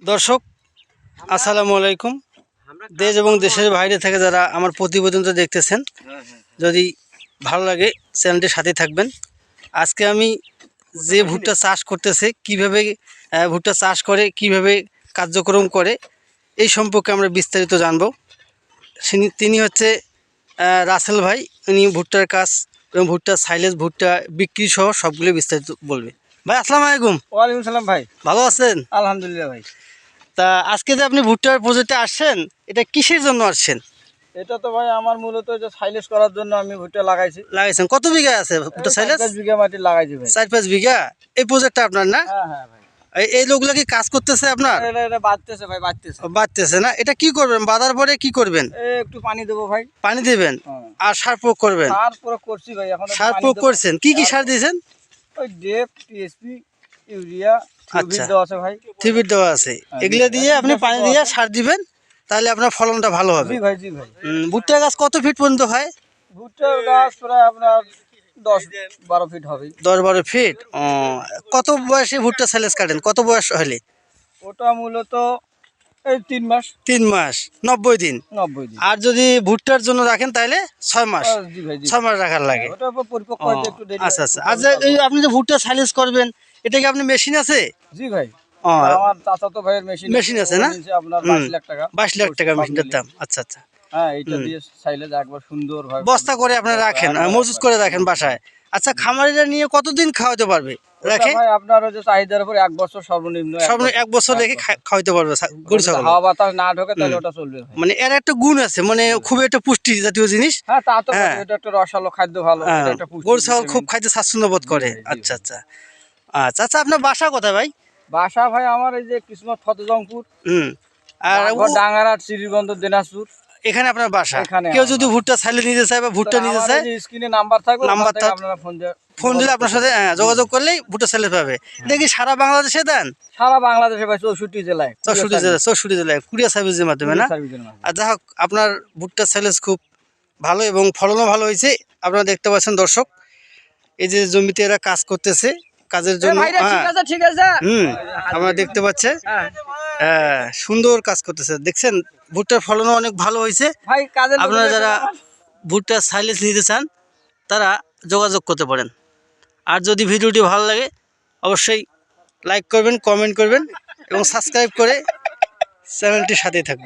দর্শক আসসালামু আলাইকুম। দেশ এবং দেশের বাইরে থেকে যারা আমার প্রতিবেদনটা দেখতেছেন, যদি ভালো লাগে চ্যানেলটির সাথে থাকবেন। আজকে আমি যে ভুট্টা চাষ করতেছে, কিভাবে ভুট্টা চাষ করে, কিভাবে কার্যক্রম করে, এই সম্পর্কে আমরা বিস্তারিত জানব। তিনি হচ্ছে রাসেল ভাই। উনি ভুট্টার কাজ এবং ভুট্টার সাইলেজ, ভুট্টা বিক্রি সহ সবগুলো বিস্তারিত বলবে। ভাই আসসালামু আলাইকুম। ওয়ালাইকুম সালাম ভাই। ভালো আছেন? আলহামদুলিল্লাহ ভাই। তা আজকে যে আপনি ভুট্টার প্রজেক্টে আসছেন, এটা কিসের জন্য আসছেন? এটা তো ভাই আমার মূলত যে সাইলেজ করার জন্য আমি ভুট্টা লাগাইছেন কত বিঘা আছে ভুট্টা সাইলেজ? 5 বিঘা মাটি লাগাইছি ভাই। 4-5 বিঘা। এই প্রজেক্টটা আপনার না? হ্যাঁ হ্যাঁ ভাই। এই লোকগুলো কি কাজ করতেছে আপনার? এটা বাড়তেছে ভাই, বাড়তেছে। বাড়তেছে না? এটা কি করবেন, বাঁধার পরে কি করবেন? একটু পানি দেবো ভাই। পানি দিবেন আর সার প্রয়োগ করবেন? সার প্রয়োগ করছি ভাই, এখন সার প্রয়োগ করছেন? কি কি সার দিয়েছেন? ওই ডেপ, টিএসপি, ইউরিয়া, আচ্ছা, দেওয়া আছে ভাই। থিবির দেওয়া আছে। এগুলো দিয়ে আপনি পানি দিয়ে সার দিবেন, তাহলে আপনার ফলনটা ভালো হবে। জি ভাই, জি ভাই। ভুট্টা গাছ কত ফিট পর্যন্ত হয়? ভুট্টার গাছ প্রায় আপনার 10-12 ফিট হবে। 10-12 ফিট। কত বয়সে ভুট্টা সাইলেজ কাটেন? কত বয়স হলে? ওটা মূলত এই 3 মাস। 3 মাস, 90 দিন। 90 দিন। আর যদি ভুট্টার জন্য রাখেন তাহলে 6 মাস। জি ভাই, জি। 6 মাস রাখার লাগে। ওটা পরিপক্ক হতে একটু দেরি। আচ্ছা আচ্ছা। আর যে এই আপনি যে ভুট্টা সাইলেজ করবেন, এটা কি আপনার মেশিন আছে? জি ভাই। ও, আমার চাচাতো ভাইয়ের মেশিন আছে না? আপনার 22 লাখ টাকা। 22 লাখ টাকা মেশিনের দাম। আচ্ছা আচ্ছা। হ্যাঁ, এটা দিয়ে সাইলেজ একবার সুন্দরভাবে বস্তা করে আপনারা রাখেন, মজুত করে রাখেন বাসায়। আচ্ছা, খামারিরা নিয়ে কতদিন খাওয়াতে পারবে রাখে? ভাই আপনার হচ্ছে চাহিদার উপর 1 বছর সর্বনিম্ন। সর্বনিম্ন 1 বছর রেখে খাওয়াতে পারবে গরু ছাগল। হাওয়া বাতাস না ঢোকে তাহলে ওটা চলবে ভাই। মানে এর একটা গুণ আছে, মানে খুব একটা পুষ্টি জাতীয় জিনিস। হ্যাঁ, তা তো এটা একটা রসালো খাদ্য, ভালো। এটা একটা পুষ্টি। গরু ছাগল খুব খাইতে স্বাচ্ছন্দ্য বোধ করে। আচ্ছা আচ্ছা। আচ্ছা আচ্ছা, আপনার বাসা কোথায় ভাই? বাসা ভাই আমার এই যে কিসমত ফতেজংপুর। আর ডাঙ্গারহাট, শ্রীগঞ্জ, দিনাজপুর। এখানে আপনার বাসা। কেউ যদি ভুট্টা সাইলে নিতে চায় বা ভুট্টা নিতে চায়, স্ক্রিনে নাম্বার থাকবে, নাম্বার থাকবে, আপনারা ফোন দিলে আপনার সাথে যোগাযোগ করলেই ভুট্টা সাইলে পাবে। এটা কি সারা বাংলাদেশে দেন? সারা বাংলাদেশে ভাই 64 জেলায়। 64 জেলায় কুরিয়ার সার্ভিসের মাধ্যমে না? আর যাই হোক, আপনার ভুট্টা সাইলেজ খুব ভালো এবং ফলনও ভালো হয়েছে। আপনারা দেখতে পাচ্ছেন দর্শক, এই যে জমিতে এরা কাজ করতেছে, কাজের জন্য ঠিক আছে। আপনারা দেখতে পাচ্ছেন, সুন্দর কাজ করতেছে। দেখছেন ভুট্টার ফলনও অনেক ভালো হয়েছে। আপনারা যারা ভুট্টার সাইলেজ নিতে চান তারা যোগাযোগ করতে পারেন। আর যদি ভিডিওটি ভালো লাগে অবশ্যই লাইক করবেন, কমেন্ট করবেন এবং সাবস্ক্রাইব করে চ্যানেলটির সাথেই থাকবেন।